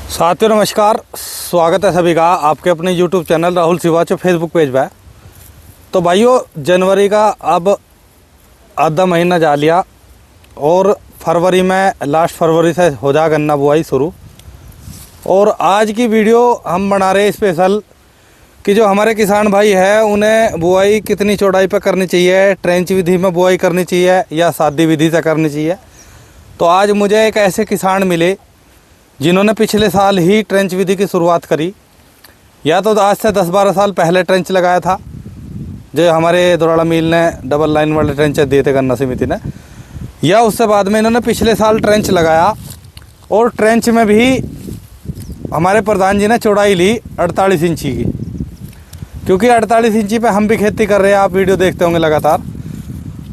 साथियों नमस्कार, स्वागत है सभी का आपके अपने YouTube चैनल राहुल सिवाचो फेसबुक पेज पर। तो भाइयों, जनवरी का अब आधा महीना जा लिया और फरवरी में लास्ट फरवरी से हो जा गन्ना बुआई शुरू। और आज की वीडियो हम बना रहे स्पेशल कि जो हमारे किसान भाई है उन्हें बुआई कितनी चौड़ाई पर करनी चाहिए, ट्रेंच विधि में बुआई करनी चाहिए या सादी विधि से करनी चाहिए। तो आज मुझे एक ऐसे किसान मिले जिन्होंने पिछले साल ही ट्रेंच विधि की शुरुआत करी, या तो आज से 10-12 साल पहले ट्रेंच लगाया था जो हमारे दोराड़ा मिल ने डबल लाइन वाले ट्रेंच दिए थे गन्ना समिति ने, या उससे बाद में इन्होंने पिछले साल ट्रेंच लगाया। और ट्रेंच में भी हमारे प्रधान जी ने चौड़ाई ली 48 इंची की, क्योंकि 48 इंची पे हम भी खेती कर रहे हैं, आप वीडियो देखते होंगे लगातार।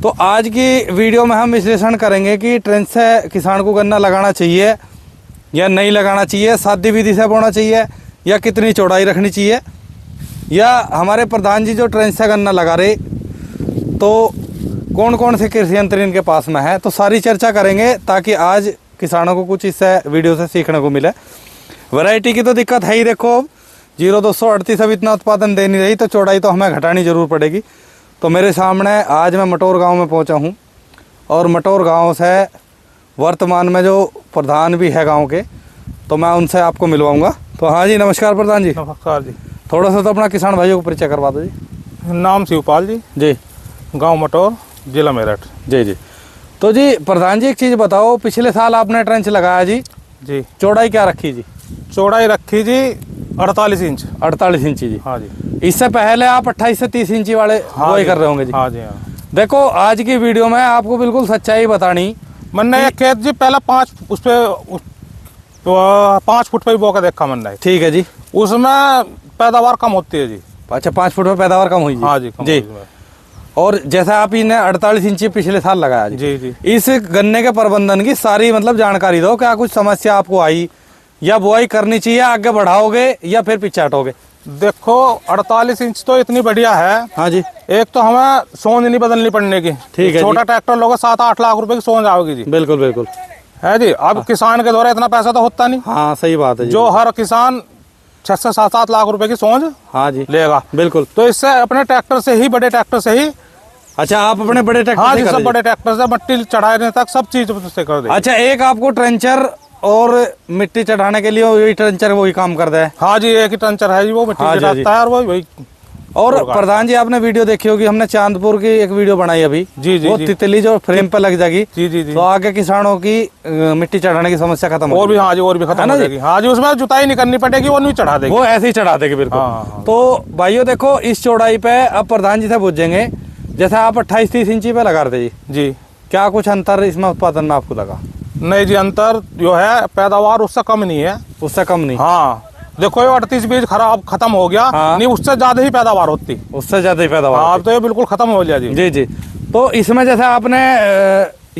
तो आज की वीडियो में हम विश्लेषण करेंगे कि ट्रेंच से किसान को गन्ना लगाना चाहिए या नहीं लगाना चाहिए, सादी विधि से बोना चाहिए या कितनी चौड़ाई रखनी चाहिए, या हमारे प्रधान जी जो ट्रेंच से गन्ना लगा रहे तो कौन कौन से कृषि यंत्र इनके पास में है। तो सारी चर्चा करेंगे ताकि आज किसानों को कुछ इससे वीडियो से सीखने को मिले। वैरायटी की तो दिक्कत है ही, देखो 0238 अब इतना उत्पादन दे नहीं रही तो चौड़ाई तो हमें घटानी ज़रूर पड़ेगी। तो मेरे सामने आज मैं मटोर गाँव में पहुँचा हूँ और मटोर गाँव से वर्तमान में जो प्रधान भी है गांव के, तो मैं उनसे आपको मिलवाऊंगा। तो हाँ जी, नमस्कार प्रधान जी। नमस्कार जी। थोड़ा सा तो अपना किसान भाइयों को परिचय करवा दो जी। नाम शिवपाल जी जी, गांव मटोर, जिला मेरठ। जी जी। तो जी प्रधान जी, एक चीज़ बताओ, पिछले साल आपने ट्रेंच लगाया जी, चौड़ाई क्या रखी जी? चौड़ाई रखी जी 48 इंच। 48 इंची जी। हाँ जी। इससे पहले आप 28 से 30 इंची वाले बुआई कर रहे होंगे जी? हाँ जी हाँ। देखो आज की वीडियो में आपको बिल्कुल सच्चाई बतानी। मैंने एक खेत जी पहले 5 फुट पे बो के देखा मैंने। ठीक है जी। उसमें पैदावार कम होती है जी। अच्छा, 5 फुट में पैदावार कम हुई जी? हाँ जी, कम जी। और जैसा आप इन्हें 48 इंची पिछले साल लगाया जी। जी जी। इस गन्ने के प्रबंधन की सारी मतलब जानकारी दो, क्या कुछ समस्या आपको आई या बुआई करनी चाहिए, आगे बढ़ाओगे या फिर पीछे हटोगे? देखो 48 इंच तो इतनी बढ़िया है। हाँ जी। एक तो हमें सोंज नहीं बदलनी पड़ने की। ठीक है। छोटा ट्रैक्टर लोगे 7-8 लाख रुपए की सोंज आओगी जी। बिल्कुल बिल्कुल है जी। अब किसान के द्वारा इतना पैसा तो होता नहीं। हाँ सही बात है जी। जो हर किसान 6 से 7 लाख रुपए की सोंज हाँ जी लेगा। बिल्कुल। तो इससे अपने ट्रैक्टर से ही, बड़े ट्रैक्टर से ही। अच्छा, आप अपने बड़े ट्रैक्टर हाँ से जी, कर सब दीजिए। बड़े ट्रैक्टर से मट्टी चढ़ाने तक सब चीज से कर दे। अच्छा, एक आपको ट्रेंचर और मिट्टी चढ़ाने के लिए वही ट्रेंचर वही काम कर दे? हाँ जी, एक ही ट्रेंचर है जी, वो मिट्टी हाँ चढ़ाता है और वही। और प्रधान जी, आपने वीडियो देखी होगी, हमने चांदपुर की एक वीडियो बनाई अभी। जी जी वो जी। तितली जो फ्रेम पे लग जाएगी। जी जी जी। तो आगे किसानों की मिट्टी चढ़ाने की समस्या खत्म हो और भी, हाँ जी, और भी खत्म हो जाएगी। हाँ जी, उसमें जुताई नहीं करनी पड़ेगी, वो नहीं चढ़ा देगी, वो ऐसे ही चढ़ा देगी बिल्कुल। हाँ। तो भाइयों देखो, इस चौड़ाई पे अब प्रधान जी से पूछेंगे, जैसे आप 28-30 इंची पे लगा रहे जी, क्या कुछ अंतर इसमें उत्पादन में आपको लगा? नहीं जी, अंतर जो है पैदावार उससे कम नहीं है। उससे कम नहीं? हाँ देखो, ये 38 बीज खराब खत्म हो गया। हाँ। नहीं, उससे ज्यादा ही पैदावार होती। उससे ज्यादा ही पैदावार? हाँ, तो ये बिल्कुल खत्म हो गया जी। जी जी। तो इसमें जैसे आपने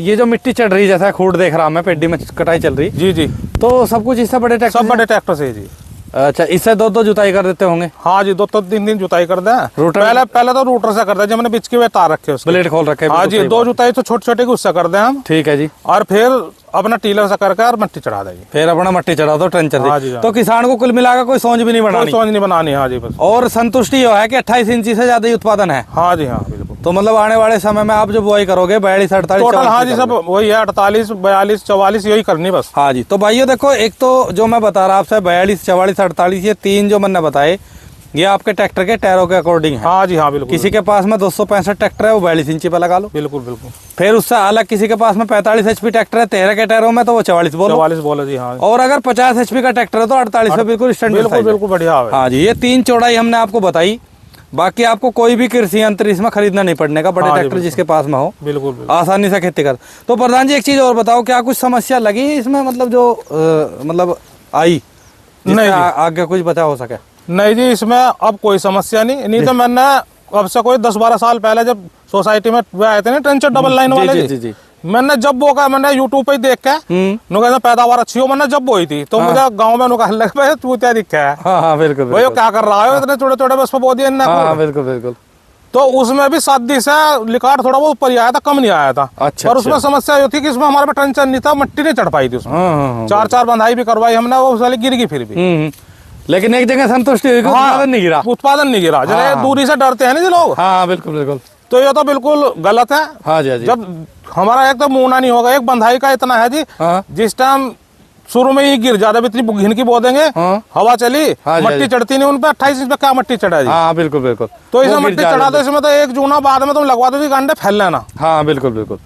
ये जो मिट्टी चढ़ रही, जैसा खूड देख रहा मैं, पेड्डी में कटाई चल रही जी जी, तो सब कुछ इससे बड़े ट्रैक्टर? सब बड़े ट्रैक्टर से जी। अच्छा, इससे दो जुताई कर देते होंगे? हाँ जी, 2-3 दिन जुताई कर दें। रूटर? पहले तो रूटर से कर दें, जब मैंने बीच के वे तार रखे उसके, ब्लेड खोल रखे। हाँ जी, 2 जुताई तो छोटे छोटे की उससे कर दें हम। ठीक है जी। और फिर अपना टीलर से करके और मिट्टी चढ़ा देंगे। फिर अपना मिट्टी चढ़ा दो ट्रेंचर हाँ से। जी, हाँ। तो किसान को कुल मिलाकर कोई सोच भी नहीं बनानी? सोच नहीं बनानी। हाँ जी, बस। और संतुष्टि यह है कि 28 इंची से ज्यादा ही उत्पादन है? हाँ जी हाँ, बिल्कुल। तो मतलब आने वाले समय में आप जो बुआई करोगे 42-48 टोटल, हाँ जी, सब वही है, 48, 42, 44 यही करनी बस। हाँ जी। तो भाइयों देखो, एक तो जो मैं बता रहा आपसे 42, 44, 48, ये 3 जो मैंने बताए, ये आपके ट्रैक्टर के टायरों के अकॉर्डिंग है। हाँ जी हाँ, बिल्कुल। किसी के पास में 265 ट्रैक्टर है, वो 42 इंची पे लगा लो। बिल्कुल बिल्कुल। फिर उससे अलग किसी के पास में 45 HP ट्रैक्टर है 13 के टायरों में, तो वो 44 बोलो। 44 बोले जी। हाँ, और अगर 50 HP का ट्रैक्टर है तो 48 पे बिल्कुल स्टैंडर्ड बिल्कुल साइज है। बिल्कुल बढ़िया है। हाँ जी, ये 3 चौड़ाई हमने आपको बताई। बाकी आपको कोई भी कृषि यंत्र इसमें खरीदना नहीं पड़ने का, बड़े ट्रैक्टर जिसके पास में हो बिल्कुल आसानी से खेती कर। तो प्रधान जी, एक चीज और बताओ, क्या कुछ समस्या लगी इसमें, मतलब जो मतलब आई, नहीं आगे कुछ बचा हो सके? नहीं जी, इसमें अब कोई समस्या नहीं। तो मैंने अब से कोई 10-12 साल पहले जब सोसाइटी में आए थे ना ट्रेंचर डबल लाइन वाले जी, मैंने जब वो का मैंने यूट्यूब पे देख के पैदावार अच्छी हो, मैंने जब बोई थी तो मुझे गांव में कहने लगे तू क्या दिखा है। हाँ बिल्कुल, क्या कर रहा है, इतने छोटे छोटे बस बो दिए। हाँ बिल्कुल बिल्कुल। तो उसमें भी 7 दिन से लिकाट थोड़ा बहुत ऊपर ही आया था, कम नहीं आया था। अच्छा, और उसमें समस्या ये थी कि इसमें हमारे पे ट्रेंचर नहीं था, मिट्टी नहीं चढ़ पाई थी उसमें। हाँ। 4 बंधाई भी करवाई हमने, वो साली गिर गई फिर भी। लेकिन एक जगह संतुष्टि हुई कि उत्पादन नहीं गिरा। उत्पादन नहीं गिरा, जरा दूरी से डरते हैं ना जी लोग। हाँ बिल्कुल बिल्कुल। तो ये तो बिल्कुल गलत है। हाँ जी, हाँ जी। जब हमारा एक तो मुंह नहीं होगा, एक बंधाई का इतना है जी, जिस टाइम शुरू में ही गिर जाता, इतनी घिन की बो देंगे, हवा चली, मट्टी चढ़ती नहीं उन पे, 28 इंच पे क्या मट्टी चढ़ा जी। हाँ बिल्कुल बिल्कुल। तो इसमें मट्टी चढ़ा दो, इसमें तो 1 जूना बाद में तुम लगवा दो, अंडे फैल लेना। हाँ बिल्कुल बिल्कुल।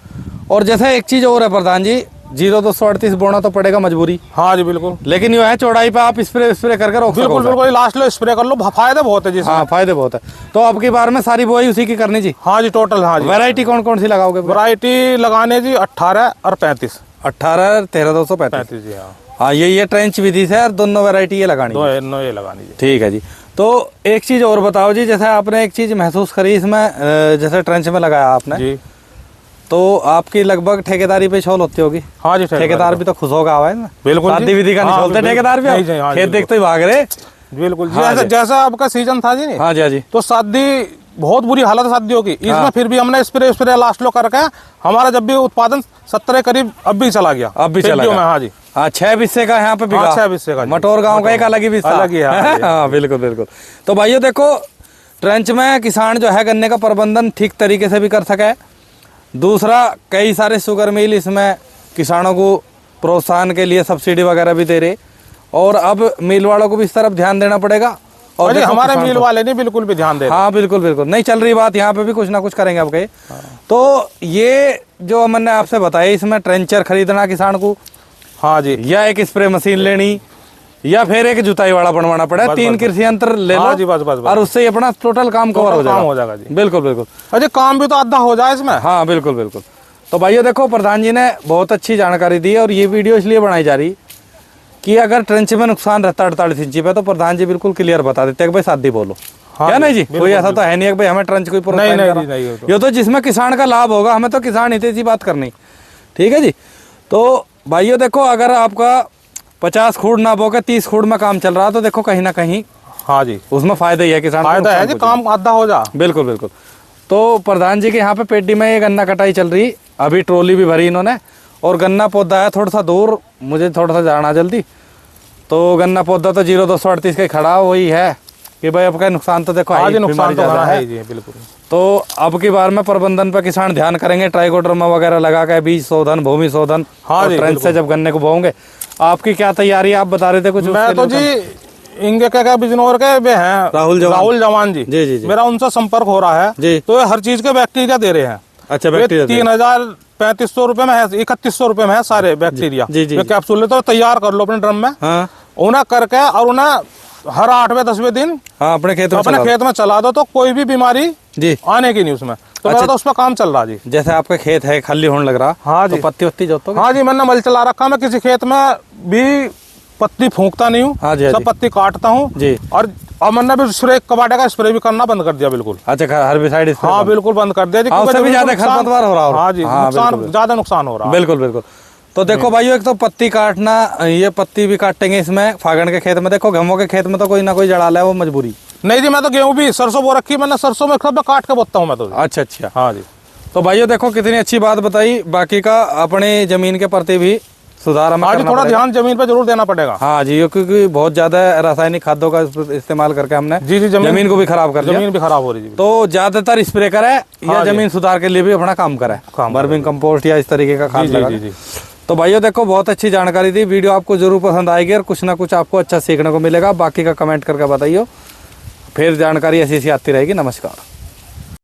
और जैसे एक चीज और है प्रधान जी, 0-238 बोना तो पड़ेगा मजबूरी। हाँ जी बिल्कुल। लेकिन यो है चौड़ाई पे आप स्प्रे करके रोक बिल्कुल बिल्कुल, लास्ट लो स्प्रे कर लो, फायदे बहुत है जी। हाँ फायदे बहुत है। तो अब की बार में सारी बुआई उसी की करनी जी? हाँ जी टोटल। हाँ जी। वैरायटी कौन कौन सी लगाओगे? वैरायटी लगाने जी 18 और 35। 18 13-235 जी। हाँ हाँ, ये ट्रेंच विधि से और दोनों वैरायटी ये लगानी है। दोनों ये लगानी जी। ठीक है जी। तो एक चीज और बताओ जी, जैसे आपने एक चीज महसूस करी इसमें, जैसे ट्रेंच में लगाया आपने जी, तो आपकी लगभग ठेकेदारी पे शॉल होती होगी। हाँ जी। ठेकेदार भी तो खुश होगा आवा है ना? बिल्कुल। शादी विधि का नहीं छोड़ते ठेकेदार भी, खेत देखते ही भाग रहे। बिल्कुल जी। जैसा आपका सीजन था जी। हाँ जी, हाँ जी। तो शादी बहुत बुरी हालत है शादियों की, इसमें फिर भी हमने स्प्रे लास्ट लो करके हमारा जब भी उत्पादन 70 करीब अब भी चला गया। अब भी चला गया। हाँ जी। 6 बिस्से का यहाँ पे बिगा। 6 बिस्से का मटोर गांव का एक अलग ही बिस्सा। अलग ही है। हाँ बिल्कुल बिल्कुल। तो भाइयों देखो, ट्रेंच में किसान जो है गन्ने का प्रबंधन ठीक तरीके से भी कर सके। दूसरा, कई सारे शुगर मिल इसमें किसानों को प्रोत्साहन के लिए सब्सिडी वगैरह भी दे रहे, और अब मिल वालों को भी इस तरफ ध्यान देना पड़ेगा। और हमारे मिल वाले नहीं बिल्कुल भी ध्यान दे रहे। हाँ बिल्कुल बिल्कुल, नहीं चल रही बात, यहाँ पे भी कुछ ना कुछ करेंगे आपके। तो ये जो मैंने आपसे बताया, इसमें ट्रेंचर खरीदना किसान को, हाँ जी, या एक स्प्रे मशीन लेनी, या फिर एक जुताई वाला बनवाना पड़ा, 3 कृषि यंत्र ले लो जी, बस और उससे अपना टोटल काम कवर हो जाएगा जी। बिल्कुल बिल्कुल। अरे काम भी तो आधा हो जाए इसमें। हाँ बिल्कुल बिल्कुल। तो भाइयों देखो, प्रधान जी ने बहुत अच्छी जानकारी दी, और ये वीडियो इसलिए बनाई जा रही कि अगर ट्रेंच में नुकसान रहता 48 इंची पे, तो प्रधान जी बिल्कुल क्लियर बता देते हैं कि भाई शादी बोलो। क्या नहीं जी, कोई ऐसा तो है नहीं कि भाई हमें ट्रेंच कोई नहीं, ये तो जिसमें किसान का लाभ होगा, हमें तो किसान हित की बात करनी। ठीक है जी। तो भाइयों देखो, अगर आपका 50 खूड़ ना बोके 30 खूड़ में काम चल रहा, तो देखो कहीं ना कहीं, हाँ जी, उसमें फायदा ही है किसान, फायदा है जी, काम आधा हो जा। बिल्कुल बिल्कुल। तो प्रधान जी के यहाँ पे पेटी में ये गन्ना कटाई चल रही, अभी ट्रॉली भी भरी इन्होंने, और गन्ना पौधा है थोड़ा सा दूर, मुझे थोड़ा सा जाना जल्दी। तो गन्ना पौधा तो 0-238 का खड़ा वही है कि भाई आपका नुकसान तो देखो आज नुकसान तो है जी, बिल्कुल। तो अब की बार में प्रबंधन पर किसान ध्यान करेंगे, ट्राइकोडर्मा वगैरह लगा के बीज शोधन, भूमि शोधन, हाँ जी, ट्रेंच से जब गन्ने को बोएंगे। आपकी क्या तैयारी, आप बता रहे थे कुछ? मैं तो जी इनके क्या बिजनौर के वे हैं, राहुल जवान जी। जी जी। मेरा उनसे संपर्क हो रहा है जी। तो हर चीज के बैक्टीरिया दे रहे हैं। अच्छा, बैक्टीरिया 3500 रुपए में है, 3100 रुपए में है सारे बैक्टीरिया। कैप्सूल तो तैयार कर लो अपने ड्रम में, उन्हें करके, और उन्हें हर 8वें-10वें दिन अपने खेत में चला दो, तो कोई भी बीमारी जी आने की नहीं उसमें। तो अच्छा, तो उस पर काम चल रहा जी। जैसे आपका खेत है खाली होने लग रहा, हाँ जी, तो पत्ती वत्ती जोतोगे? हाँ जी, मैंने मल चला रखा, मैं किसी खेत में भी पत्ती फूंकता नहीं हूँ। हाँ जी, सब पत्ती काटता हूँ जी। और मैंने भी स्प्रे, कबाड़े का स्प्रे भी करना बंद कर दिया बिल्कुल। अच्छा, हर्बिसाइड? हाँ बिल्कुल बंद कर दिया जी, क्योंकि ज्यादा खरपतवार हो रहा है। हाँ जी, ज्यादा नुकसान हो रहा है। बिल्कुल बिल्कुल। तो देखो भाइयों, एक तो पत्ती काटना, ये पत्ती भी काटेंगे इसमें फागण के खेत में। देखो गेहूं के खेत में तो कोई ना कोई जड़ा है, वो मजबूरी नहीं जी। मैं तो गेहूं भी सरसों बो रखी, मैंने सरसों में सब काट के बोता हूँ मैं तो। अच्छा अच्छा, हाँ जी। तो भाइयों देखो कितनी अच्छी बात बताई। बाकी का अपने जमीन के प्रति भी सुधार हमें करना थोड़ा ध्यान जमीन पे जरूर देना पड़ेगा। हाँ जी, क्योंकि बहुत ज्यादा रासायनिक खादों का इस्तेमाल करके हमने जी जमीन को भी खराब कर लिया। जमीन भी खराब हो रही है। तो ज्यादातर स्प्रे करे या जमीन सुधार के लिए भी अपना काम करे, वर्मिंग कंपोस्ट या इस तरीके का खाद लगा। तो भाइयों देखो, बहुत अच्छी जानकारी दी। वीडियो आपको जरूर पसंद आएगी और कुछ ना कुछ आपको अच्छा सीखने को मिलेगा। बाकी का कमेंट करके बताइए, फिर जानकारी ऐसी आती रहेगी। नमस्कार।